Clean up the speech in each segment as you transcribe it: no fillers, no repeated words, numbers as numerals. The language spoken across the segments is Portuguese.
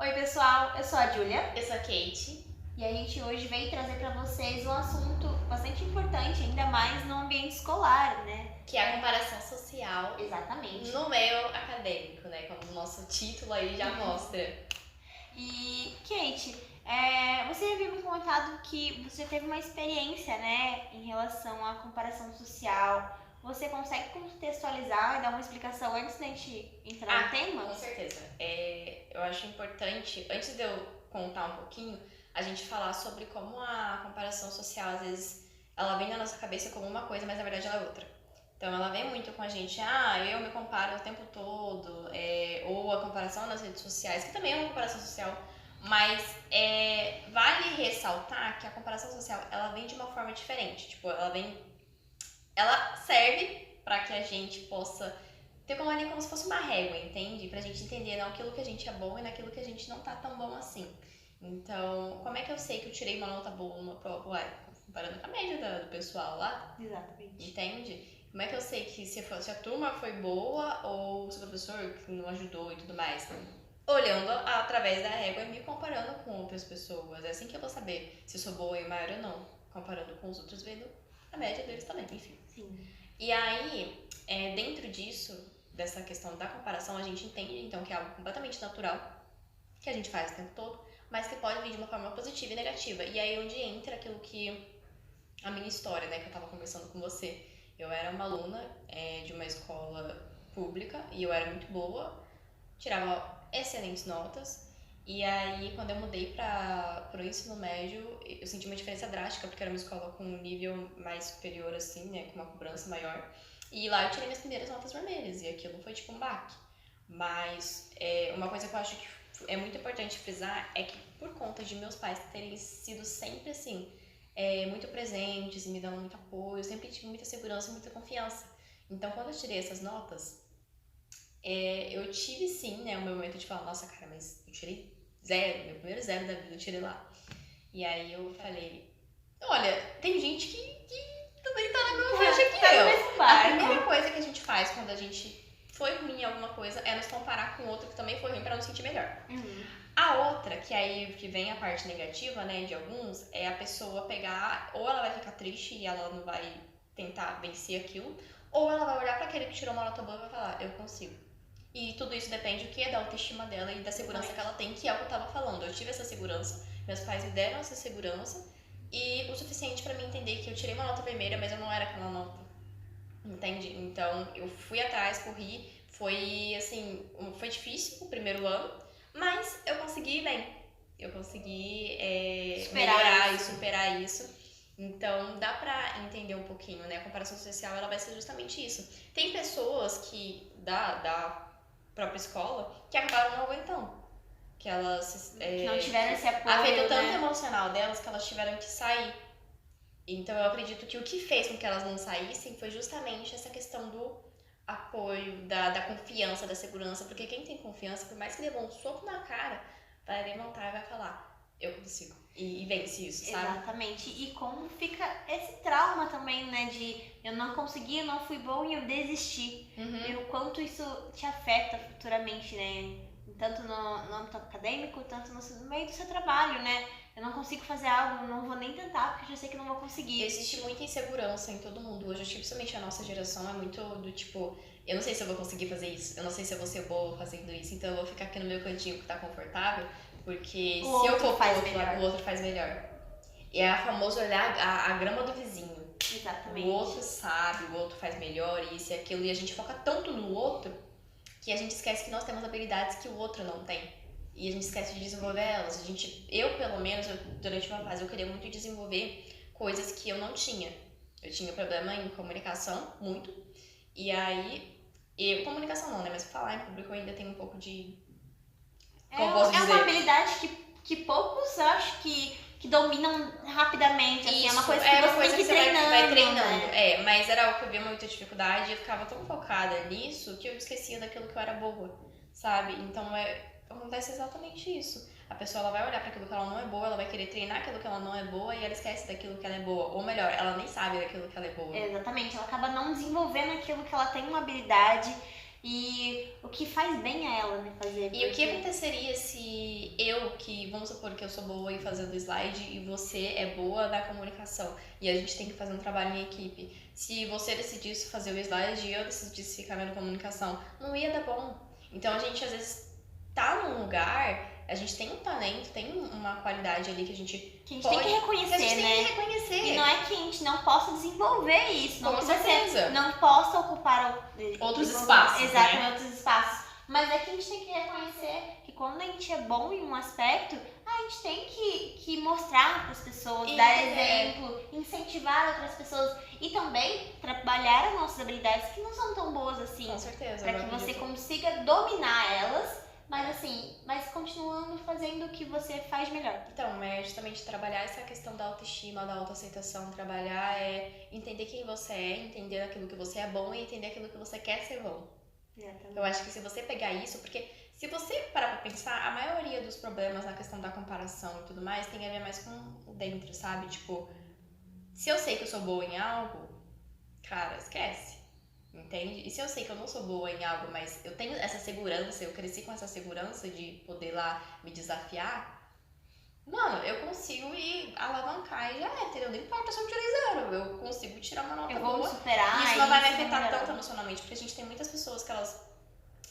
Oi pessoal, eu sou a Júlia Eu sou a Kate. e a gente hoje veio trazer para vocês um assunto bastante importante, ainda mais no ambiente escolar, né? Que é a comparação social Exatamente. no meio acadêmico, né? Como o nosso título aí já mostra. E Kate, você havia me contado que você teve uma experiência, né, em relação à comparação social. Você consegue contextualizar e dar uma explicação antes da gente entrar no tema? Com certeza. Eu acho importante, antes de eu contar um pouquinho, a gente falar sobre como a comparação social, às vezes, ela vem na nossa cabeça como uma coisa, mas na verdade ela é outra. Então ela vem muito com a gente, eu me comparo o tempo todo, ou a comparação nas redes sociais, que também é uma comparação social, mas vale ressaltar que a comparação social, ela vem de uma forma diferente. Tipo, ela serve para que a gente possa ter como ali como se fosse uma régua, entende? Pra gente entender naquilo que a gente é bom e naquilo que a gente não tá tão bom assim. Então, como é que eu sei que eu tirei uma nota boa numa prova? Comparando com a média do pessoal lá. Exatamente. Entende? Como é que eu sei que se a turma foi boa ou se o professor não ajudou e tudo mais? Olhando através da régua e me comparando com outras pessoas. É assim que eu vou saber se eu sou boa em maior ou não. Comparando com os outros, vendo a média deles também, enfim. Sim. E aí, dentro disso, dessa questão da comparação, a gente entende então que é algo completamente natural, que a gente faz o tempo todo, mas que pode vir de uma forma positiva e negativa. E aí onde entra aquilo que a minha história, né, que eu tava conversando com você. Eu era uma aluna de uma escola pública e eu era muito boa, tirava excelentes notas. E aí, quando eu mudei para o ensino médio, eu senti uma diferença drástica, porque era uma escola com um nível mais superior, assim, né, com uma cobrança maior. E lá eu tirei minhas primeiras notas vermelhas, e aquilo foi tipo um baque. Mas uma coisa que eu acho que é muito importante frisar é que, por conta de meus pais terem sido sempre assim, muito presentes e me dando muito apoio, eu sempre tive muita segurança e muita confiança. Então, quando eu tirei essas notas, eu tive sim, né, o meu momento de falar, nossa, cara, mas eu tirei zero, meu primeiro zero da vida eu tirei lá. E aí eu falei, olha, tem gente que também tá na mesma faixa que eu. A primeira coisa que a gente faz quando a gente foi ruim em alguma coisa é nos comparar com outro que também foi ruim pra nos sentir melhor. Uhum. A outra, que aí que vem a parte negativa, né, de alguns, é a pessoa pegar, ou ela vai ficar triste e ela não vai tentar vencer aquilo, ou ela vai olhar pra aquele que tirou uma nota boa e vai falar, eu consigo. E tudo isso depende do que? Da autoestima dela e da segurança que ela tem, que é o que eu tava falando. Eu tive essa segurança, meus pais me deram essa segurança, e o suficiente pra mim entender que eu tirei uma nota vermelha, mas eu não era aquela nota. Entende? Então eu fui atrás, corri, foi assim, foi difícil o primeiro ano, mas eu consegui bem. Eu consegui melhorar e superar isso. Então dá pra entender um pouquinho, né? A comparação social ela vai ser justamente isso. Tem pessoas que da própria escola que acabaram não aguentando. Que elas que não tiveram esse apoio, afetou tanto né? o emocional delas que elas tiveram que sair. Então eu acredito que o que fez com que elas não saíssem foi justamente essa questão do apoio, da confiança, da segurança. Porque quem tem confiança, por mais que levou um soco na cara, vai levantar e vai falar, eu consigo. E vence isso, sabe? Exatamente. E como fica esse trauma também, né? De eu não consegui, eu não fui bom e eu desisti. E o quanto isso te afeta futuramente, né? Tanto no âmbito acadêmico, tanto no meio do seu trabalho, né? Eu não consigo fazer algo, não vou nem tentar, porque eu já sei que não vou conseguir. Existe muita insegurança em todo mundo. Hoje, principalmente a nossa geração, é muito do tipo, eu não sei se eu vou conseguir fazer isso, eu não sei se eu vou ser boa fazendo isso, então eu vou ficar aqui no meu cantinho que tá confortável, porque se eu for pro outro lado, o outro faz melhor. E é a famosa olhar a grama do vizinho. Exatamente. O outro sabe, o outro faz melhor, isso e aquilo, e a gente foca tanto no outro que a gente esquece que nós temos habilidades que o outro não tem. E a gente esquece de desenvolver elas. Eu pelo menos, durante uma fase, eu queria muito desenvolver coisas que eu não tinha. Eu tinha problema em comunicação, muito. E aí, comunicação não, né? Mas falar em público eu ainda tenho um pouco de... Como posso dizer? É uma habilidade que poucos acho que dominam rapidamente. Assim, Isso, é uma coisa que você tem que ir treinando. vai treinando. Né? Mas era algo que eu via muita dificuldade e eu ficava tão focada nisso que eu esquecia daquilo que eu era boa, sabe? Então acontece exatamente isso. A pessoa ela vai olhar para aquilo que ela não é boa, ela vai querer treinar aquilo que ela não é boa e ela esquece daquilo que ela é boa. Ou melhor, ela nem sabe daquilo que ela é boa. Exatamente, ela acaba não desenvolvendo aquilo que ela tem uma habilidade. E o que faz bem a ela, né, fazer. E o que aconteceria se vamos supor que eu sou boa em fazer o slide e você é boa na comunicação e a gente tem que fazer um trabalho em equipe. Se você decidisse fazer o slide e eu decidisse ficar na comunicação, não ia dar bom. Então a gente às vezes tá num lugar, a gente tem um talento, tem uma qualidade ali que a gente tem que reconhecer, E não é que a gente não possa desenvolver isso, não precisa ser, não possa ocupar outros espaços, exatamente, outros espaços. Mas é que a gente tem que reconhecer que quando a gente é bom em um aspecto, a gente tem que mostrar para as pessoas, dar exemplo, incentivar outras pessoas e também trabalhar as nossas habilidades que não são tão boas assim. Com certeza. Para que você consiga dominar elas. Mas continuando fazendo o que você faz melhor. Então, é justamente trabalhar essa questão da autoestima, da autoaceitação, trabalhar entender quem você é, entender aquilo que você é bom e entender aquilo que você quer ser bom. Exatamente. Eu acho que se você pegar isso, porque se você parar pra pensar, a maioria dos problemas na questão da comparação e tudo mais tem a ver mais com o dentro, sabe? Tipo, se eu sei que eu sou boa em algo, cara, esquece. Entende? E se eu sei que eu não sou boa em algo, mas eu tenho essa segurança, eu cresci com essa segurança de poder lá me desafiar, mano, eu consigo ir alavancar e já entendeu? Não importa se eu tirei 0, eu consigo tirar uma nota boa. Eu vou superar. E isso não vai me afetar tanto emocionalmente, porque a gente tem muitas pessoas que elas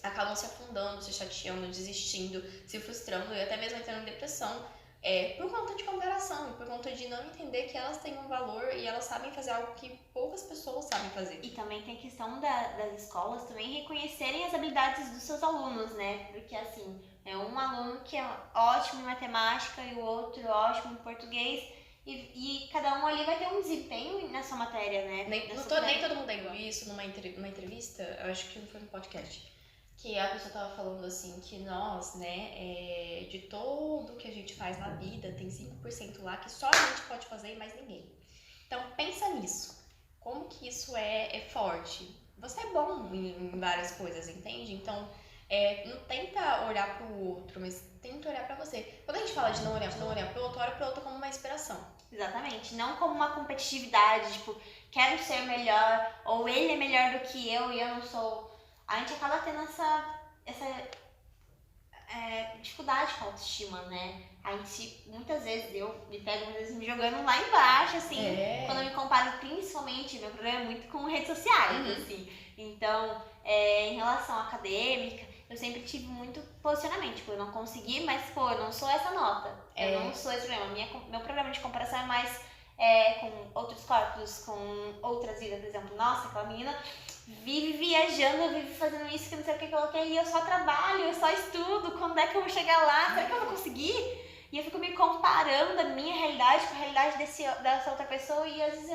acabam se afundando, se chateando, desistindo, se frustrando e até mesmo entrando em depressão. Por conta de comparação e por conta de não entender que elas têm um valor e elas sabem fazer algo que poucas pessoas sabem fazer. E também tem a questão das escolas também reconhecerem as habilidades dos seus alunos, né? Porque assim, é um aluno que é ótimo em matemática e o outro ótimo em português e cada um ali vai ter um desempenho nessa matéria, né? Nem todo mundo é igual. Isso numa entrevista, eu acho que não foi no podcast, que a pessoa tava falando assim, que nós, né, de tudo que a gente faz na vida, tem 5% lá que só a gente pode fazer e mais ninguém. Então, pensa nisso. Como que isso é forte? Você é bom em várias coisas, entende? Então, não tenta olhar pro outro, mas tenta olhar pra você. Quando a gente fala de não olhar pro outro, olha pro outro como uma inspiração. Exatamente. Não como uma competitividade, tipo, quero ser melhor, ou ele é melhor do que eu e eu não sou... A gente acaba tendo essa dificuldade com a autoestima, né? A gente, muitas vezes, eu me pego me jogando lá embaixo, assim, quando eu me comparo, principalmente, meu problema é muito com redes sociais, assim. Então, em relação à acadêmica, eu sempre tive muito posicionamento, tipo, eu não consegui, mas, pô, eu não sou essa nota, eu não sou esse problema. Meu problema de comparação é mais com outros corpos, com outras vidas, por exemplo, nossa, aquela menina vive viajando, vive fazendo isso, que não sei o que eu coloquei, e eu só trabalho, eu só estudo, quando é que eu vou chegar lá? Será que eu vou conseguir? E eu fico me comparando a minha realidade com a realidade dessa outra pessoa, e às vezes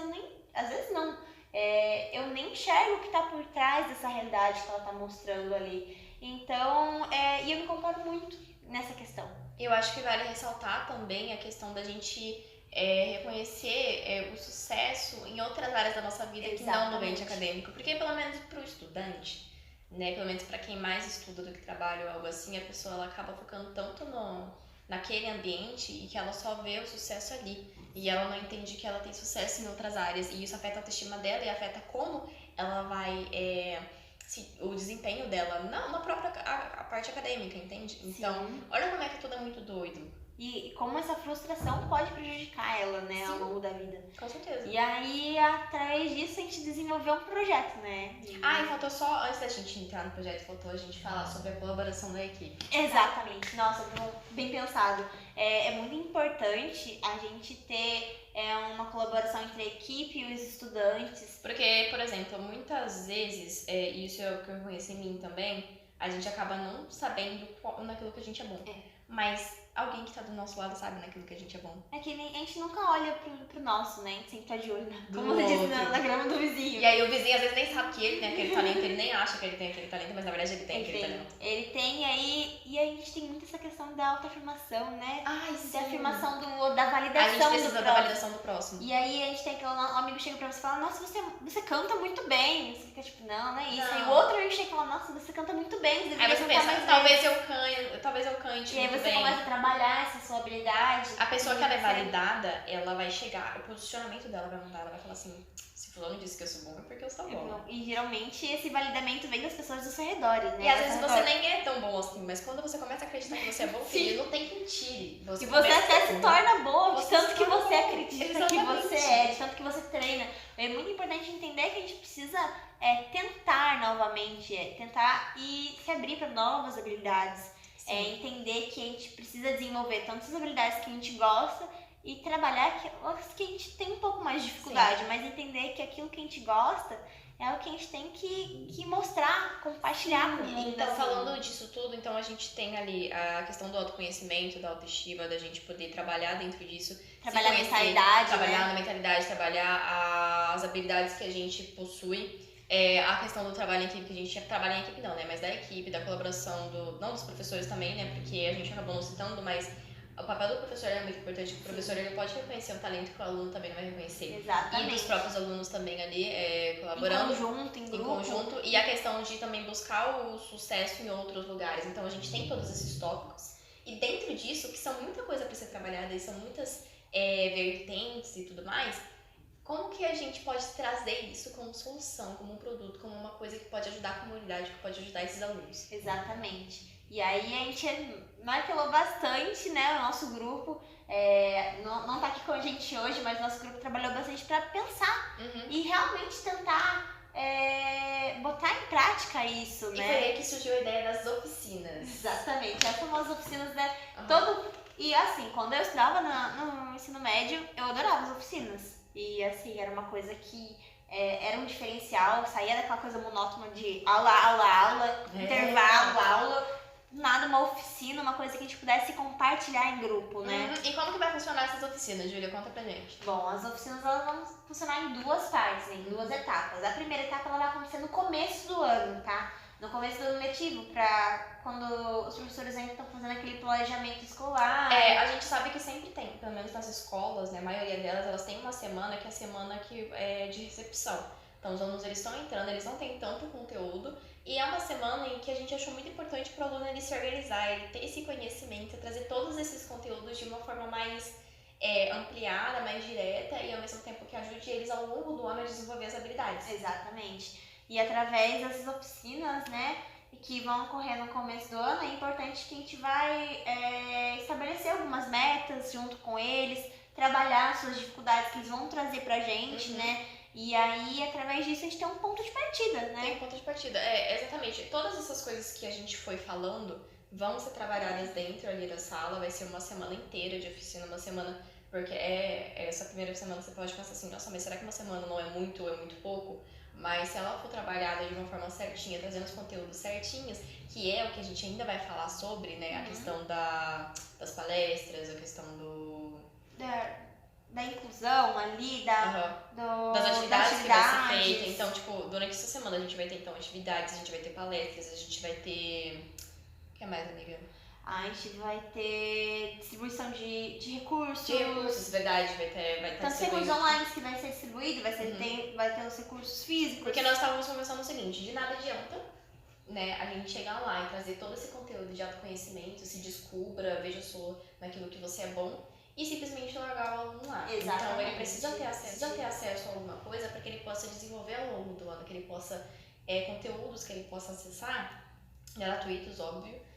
eu nem enxergo o que tá por trás dessa realidade que ela tá mostrando ali. Então, e eu me comparo muito nessa questão. Eu acho que vale ressaltar também a questão da gente reconhecer o sucesso em outras áreas da nossa vida. Exatamente. Que não no ambiente acadêmico, porque pelo menos para o estudante, né, pelo menos para quem mais estuda do que trabalha ou algo assim, a pessoa ela acaba focando tanto naquele ambiente e que ela só vê o sucesso ali e ela não entende que ela tem sucesso em outras áreas e isso afeta a autoestima dela e afeta como ela vai o desempenho dela na própria a parte acadêmica, entende? Então, olha como é que tudo é muito doido. E como essa frustração pode prejudicar ela, né, ao longo da vida. Com certeza. E aí, através disso, a gente desenvolveu um projeto, né? E faltou só, antes da gente entrar no projeto, faltou a gente falar sobre a colaboração da equipe. Exatamente. Nossa, bem pensado. É muito importante a gente ter uma colaboração entre a equipe e os estudantes. Porque, por exemplo, muitas vezes, isso é o que eu conheço em mim também, a gente acaba não sabendo naquilo que a gente é bom. Mas alguém que tá do nosso lado sabe naquilo que a gente é bom. É que a gente nunca olha pro nosso, né? A gente sempre tá de olho, como você disse, na grama do vizinho. E aí o vizinho às vezes nem sabe que ele tem aquele talento, ele nem acha que ele tem aquele talento, mas na verdade ele tem aquele talento. Ele tem, e aí a gente tem muito essa questão da autoafirmação, né? Sim. Da afirmação da validação. A gente precisa da validação do próximo. E aí a gente tem aquele amigo chega pra você e fala, nossa, você canta muito bem. Você fica tipo, não é isso. Aí o outro amigo chega e fala, nossa, você canta muito bem. Aí você pensa, talvez eu cante e aí você começa a trabalhar essa sua habilidade. A pessoa que ela é validada, ela vai chegar, o posicionamento dela vai mudar, ela vai falar assim, se se fulano disse que eu sou bom, é porque eu sou bom. E geralmente esse validamento vem das pessoas do seu redor, né? E às vezes você nem é tão bom assim, mas quando você começa a acreditar que você é bom, filho, não tem quem tire. E você até se torna boa, de tanto que você acredita que você é, de tanto que você treina. É muito importante entender que a gente precisa tentar novamente, tentar e se abrir para novas habilidades. Entender que a gente precisa desenvolver tantas habilidades que a gente gosta e trabalhar as que a gente tem um pouco mais de dificuldade, mas entender que aquilo que a gente gosta é o que a gente tem que mostrar, compartilhar com o mundo. Então, falando disso tudo, então a gente tem ali a questão do autoconhecimento, da autoestima, da gente poder trabalhar dentro disso. Trabalhar a mentalidade, trabalhar na mentalidade, trabalhar as habilidades que a gente possui. A questão do trabalho em equipe, que a gente trabalha em equipe não, né? Mas da equipe, da colaboração, não dos professores também, né? Porque a gente acabou não citando, mas o papel do professor é muito importante, porque o professor ele pode reconhecer um talento que o aluno também não vai reconhecer. Exatamente. E dos próprios alunos também ali, colaborando. Em conjunto. E a questão de também buscar o sucesso em outros lugares. Então a gente tem todos esses tópicos. E dentro disso, que são muita coisa para ser trabalhada e são muitas vertentes e tudo mais, como que a gente pode trazer isso como solução, como um produto, como uma coisa que pode ajudar a comunidade, que pode ajudar esses alunos? Exatamente. E aí a gente martelou bastante, né, o nosso grupo, não tá aqui com a gente hoje, mas o nosso grupo trabalhou bastante para pensar e realmente tentar botar em prática isso, né? E foi aí que surgiu a ideia das oficinas. Exatamente, as famosas oficinas, né? E assim, quando eu estudava no ensino médio, eu adorava as oficinas. E assim, era uma coisa que era um diferencial, saía daquela coisa monótona de aula, intervalo, aula, nada, uma oficina, uma coisa que a gente pudesse compartilhar em grupo, né? E como que vai funcionar essas oficinas, Júlia? Conta pra gente. Bom, as oficinas elas vão funcionar em duas partes, em duas etapas. A primeira etapa ela vai acontecer no começo do ano, tá? No começo do ano letivo, pra quando os professores ainda estão fazendo aquele planejamento escolar. A gente sabe que sempre tem, pelo menos nas escolas, né? A maioria delas, elas têm uma semana que é a semana que é de recepção. Então os alunos eles estão entrando, eles não têm tanto conteúdo e é uma semana em que a gente achou muito importante para o aluno ele se organizar, ele ter esse conhecimento, trazer todos esses conteúdos de uma forma mais ampliada, mais direta e ao mesmo tempo que ajude eles ao longo do ano a desenvolver as habilidades. Exatamente. E através dessas oficinas, né, que vão ocorrer no começo do ano, é importante que a gente vai estabelecer algumas metas junto com eles, trabalhar suas dificuldades que eles vão trazer pra gente, né? E aí, através disso, a gente tem um ponto de partida, né? Tem um ponto de partida, exatamente. Todas essas coisas que a gente foi falando vão ser trabalhadas dentro ali da sala, vai ser uma semana inteira de oficina, uma semana... Porque essa primeira semana você pode pensar assim, nossa, mas será que uma semana não é muito ou é muito pouco? Mas se ela for trabalhada de uma forma certinha, trazendo os conteúdos certinhos, que é o que a gente ainda vai falar sobre, né? A questão das palestras, a questão da inclusão ali, das atividades que vai ser feita. Então, tipo, durante essa semana a gente vai ter então atividades, a gente vai ter palestras, a gente vai ter... O que mais, amiga? A gente vai ter distribuição de recursos. De recursos, verdade, vai ter tanto recursos online que vai ser distribuído, vai ter os recursos físicos. Porque nós estávamos conversando o seguinte, de nada adianta, né, a gente chegar lá e trazer todo esse conteúdo de autoconhecimento, se descubra, veja só naquilo que você é bom e simplesmente largar o aluno lá. Exatamente. Então ele precisa ter acesso a alguma coisa para que ele possa desenvolver ao longo do ano, que ele possa, conteúdos que ele possa acessar, gratuitos, óbvio,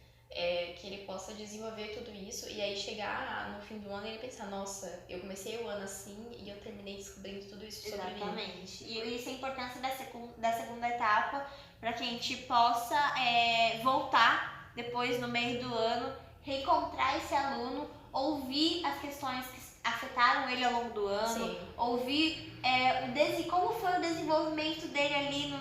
que ele possa desenvolver tudo isso e aí chegar no fim do ano e ele pensar, nossa, eu comecei o ano assim e eu terminei descobrindo tudo isso sobre mim. Exatamente. E isso é a importância da segunda etapa para que a gente possa voltar depois no meio do ano, reencontrar esse aluno, ouvir as questões que afetaram ele ao longo do ano, ouvir como foi o desenvolvimento dele ali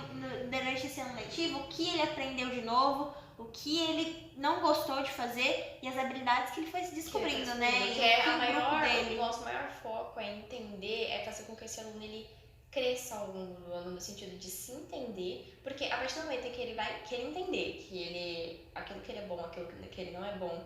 durante esse ano letivo, o que ele aprendeu de novo, o que ele não gostou de fazer e as habilidades que ele foi se descobrindo, né? Porque o nosso maior foco é entender, fazer com que esse aluno ele cresça ao longo do ano no sentido de se entender, porque a partir do momento em que ele vai querer entender que aquilo que ele é bom, aquilo que ele não é bom,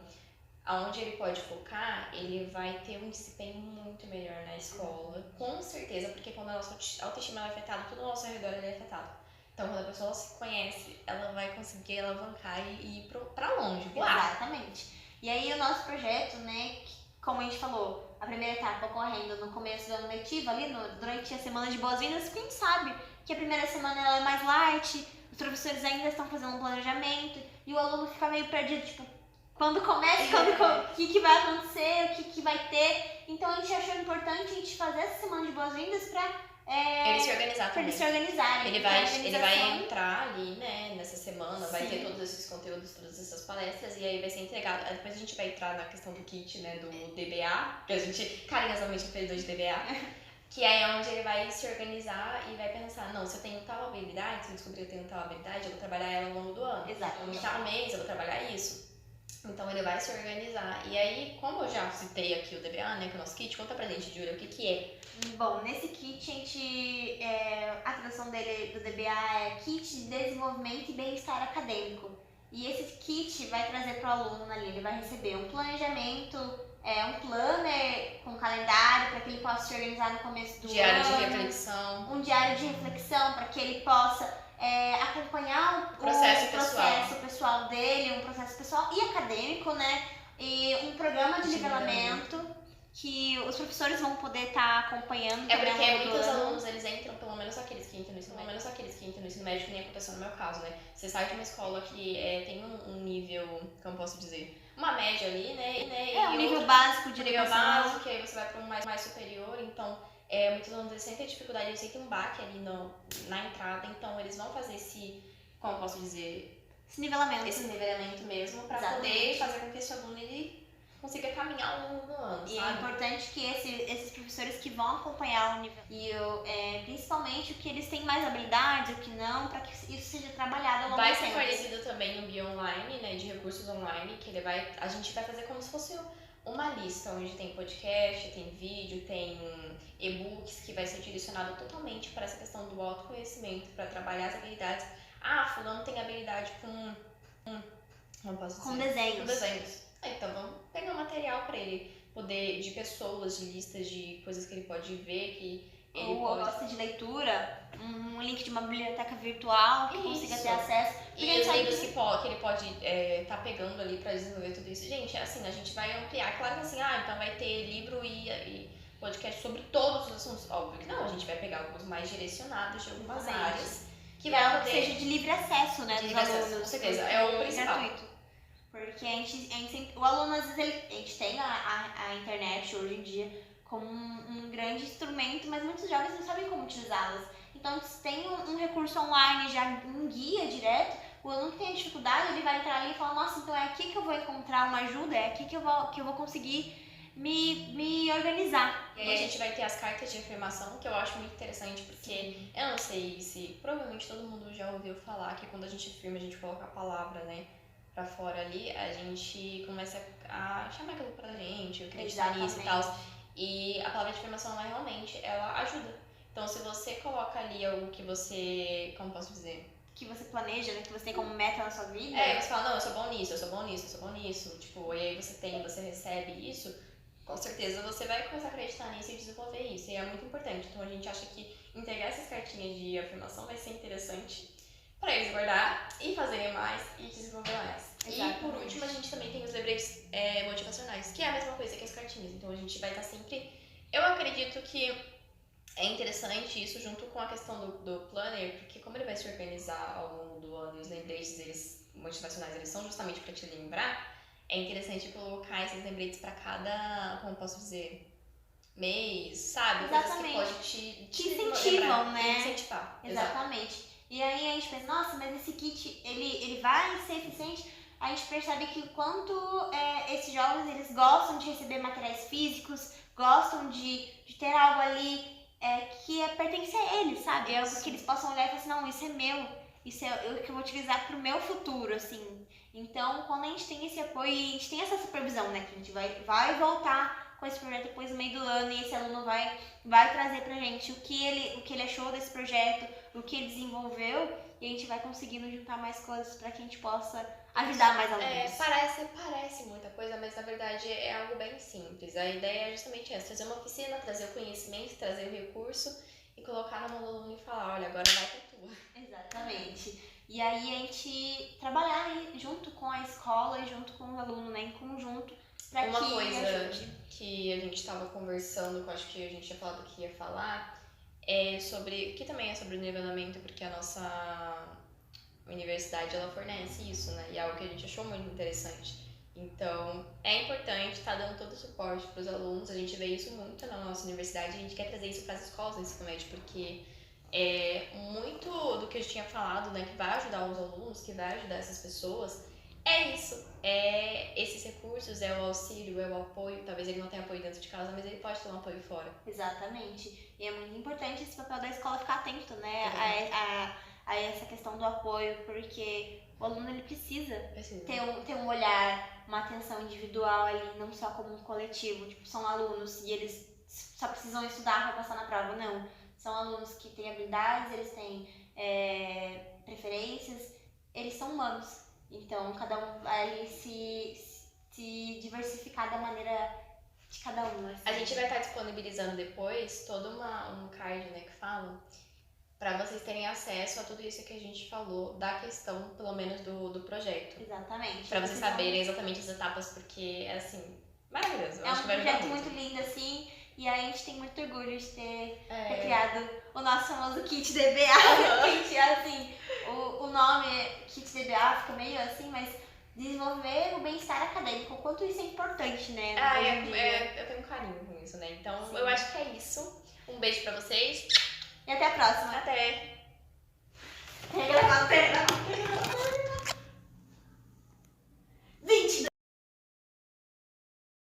aonde ele pode focar, ele vai ter um desempenho muito melhor na escola, com certeza, porque quando a nossa autoestima é afetada, tudo ao nosso redor é afetado. Então, quando a pessoa se conhece, ela vai conseguir alavancar e ir pra longe, voar. Exatamente. E aí, o nosso projeto, né, como a gente falou, a primeira etapa ocorrendo no começo do ano letivo, ali durante a semana de boas-vindas, quem sabe que a primeira semana ela é mais light, os professores ainda estão fazendo um planejamento e o aluno fica meio perdido, tipo, quando começa, o que vai acontecer, o que vai ter. Então a gente achou importante a gente fazer essa semana de boas-vindas pra ele se organizar também. Eles se organizarem. Ele vai entrar ali, né, nessa semana, vai ter todos esses conteúdos, todas essas palestras, e aí vai ser entregado. Depois a gente vai entrar na questão do kit, né, do DBA, que a gente carinhosamente apelidou de DBA, que aí é onde ele vai se organizar e vai pensar, não, se eu tenho tal habilidade, se eu descobrir que eu tenho tal habilidade, eu vou trabalhar ela ao longo do ano. Exatamente. Em tal mês eu vou trabalhar isso. Então ele vai se organizar. E aí, como eu já citei aqui o DBA, né, que é o nosso kit, conta pra gente, Júlia, o que é? Bom, nesse kit, a tradução dele do DBA é Kit de Desenvolvimento e Bem-Estar Acadêmico. E esse kit vai trazer para o aluno ali, ele vai receber um planejamento, um planner com calendário para que ele possa se organizar no começo do diário ano. De reflexão. Um diário de reflexão para que ele possa acompanhar o processo pessoal dele, um processo pessoal e acadêmico, né? E um programa de nivelamento que os professores vão poder estar acompanhando. É porque muitos alunos, eles entram, pelo menos aqueles que entram no ensino médio, que nem aconteceu no meu caso, né? Você sai de uma escola que tem um nível, como eu posso dizer, uma média ali, né? Um nível básico de educação. Básico, aí você vai para um mais superior, então muitos alunos eles sentem dificuldade, eles sentem um baque ali na entrada, então eles vão fazer como eu posso dizer, esse nivelamento mesmo, para poder fazer com que esse aluno ele consiga caminhar ao longo do ano, e sabe? É importante que esses professores que vão acompanhar o nível e principalmente o que eles têm mais habilidade, o que não, para que isso seja trabalhado ao longo do tempo. Vai ser fornecido também um guia online, né, de recursos online, que a gente vai fazer como se fosse uma lista onde tem podcast, tem vídeo, tem e-books que vai ser direcionado totalmente para essa questão do autoconhecimento, para trabalhar as habilidades. Fulano tem habilidade com desenhos. Então vamos pegar um material para ele poder, de pessoas, de listas, de coisas que ele pode ver, que ele gosta de leitura, um link de uma biblioteca virtual que consiga ter acesso. E os livros que ele pode estar pegando ali para desenvolver tudo isso. Gente, assim, a gente vai ampliar. Claro que assim, então vai ter livro e podcast sobre todos os assuntos. Óbvio que não, a gente vai pegar alguns mais direcionados de algumas áreas. Que vai poder... seja de livre acesso, né, dos alunos. Com certeza, é o principal. Gratuito. Porque a gente sempre, o aluno, às vezes, a gente tem a internet hoje em dia como um grande instrumento, mas muitos jovens não sabem como utilizá-las. Então, se tem um recurso online, já um guia direto, o aluno que tem dificuldade, ele vai entrar ali e falar, nossa, então é aqui que eu vou encontrar uma ajuda, é aqui que eu vou conseguir me organizar. E aí a gente vai ter as cartas de afirmação, que eu acho muito interessante, porque eu não sei se, provavelmente todo mundo já ouviu falar que quando a gente afirma, a gente coloca a palavra, né, pra fora ali, a gente começa a chamar aquilo pra gente, acreditar nisso e tal. E a palavra de afirmação, ela ajuda. Então, se você coloca ali algo que você, como posso dizer? Que você planeja, né? Que você tem como meta na sua vida. Você fala, não, eu sou bom nisso. Tipo, e aí você recebe isso, com certeza você vai começar a acreditar nisso e desenvolver isso. E é muito importante. Então, a gente acha que integrar essas cartinhas de afirmação vai ser interessante para eles guardar e fazerem mais e desenvolver mais. Exatamente. E por último, a gente também tem os lembretes motivacionais, que é a mesma coisa que as cartinhas. Então a gente vai estar sempre... Eu acredito que é interessante isso junto com a questão do planner, porque como ele vai se organizar ao longo do ano e os lembretes motivacionais, eles são justamente para te lembrar, é interessante colocar esses lembretes para cada, como posso dizer, mês, sabe? Exatamente. Coisas que pode te incentivam, né? Incentivar. Exatamente. Exato. E aí a gente pensa, nossa, mas esse kit, ele vai ser eficiente? A gente percebe que quanto esses jovens, eles gostam de receber materiais físicos, gostam de ter algo ali que pertence a eles, sabe? É algo que eles possam olhar e falar assim, não, isso é meu, isso é o que eu vou utilizar pro meu futuro, assim. Então, quando a gente tem esse apoio, a gente tem essa supervisão, né, que a gente vai voltar com esse projeto depois do meio do ano e esse aluno vai trazer pra gente o que ele achou desse projeto, o que ele desenvolveu, e a gente vai conseguindo juntar mais coisas para que a gente possa ajudar mais alunos. Parece muita coisa, mas na verdade é algo bem simples. A ideia é justamente essa, trazer uma oficina, trazer o conhecimento, trazer o recurso e colocar na mão do aluno e falar, olha, agora vai pra tua. Exatamente. E aí a gente trabalhar aí junto com a escola e junto com o aluno, né, em conjunto, pra Uma que coisa ajude. que a gente estava conversando, que eu acho que a gente tinha falado que ia falar, é sobre, que também é sobre o nivelamento, porque a nossa universidade ela fornece isso, né? E é algo que a gente achou muito interessante. Então, é importante estar dando todo o suporte para os alunos. A gente vê isso muito na nossa universidade. A gente quer trazer isso para as escolas do ensino médio, porque muito do que eu tinha falado, né, que vai ajudar os alunos, que vai ajudar essas pessoas, é isso. É esses recursos, é o auxílio, é o apoio. Talvez ele não tenha apoio dentro de casa, mas ele pode ter um apoio fora. Exatamente. E é muito importante esse papel da escola ficar atento, né, Exatamente. a essa questão do apoio, porque o aluno ele precisa Precisa. ter um olhar, uma atenção individual ali, não só como um coletivo. Tipo, são alunos e eles só precisam estudar para passar na prova, não. São alunos que têm habilidades, eles têm preferências, eles são humanos. Então, cada um vai se diversificar da maneira de cada um. Assim. A gente vai estar disponibilizando depois todo um card, né, que fala, para vocês terem acesso a tudo isso que a gente falou, da questão, pelo menos, do projeto. Exatamente. Para vocês saberem exatamente as etapas, porque é assim, maravilhoso. Eu é acho um que vai ajudar projeto muito lindo, assim, e a gente tem muito orgulho de ter criado o nosso famoso kit DBA. Kit, assim, o nome kit DBA fica meio assim, mas desenvolver o bem-estar acadêmico, o quanto isso é importante, né? Eu tenho um carinho com isso, né? Então, eu acho que é isso. Um beijo pra vocês. E até a próxima. Até! Regra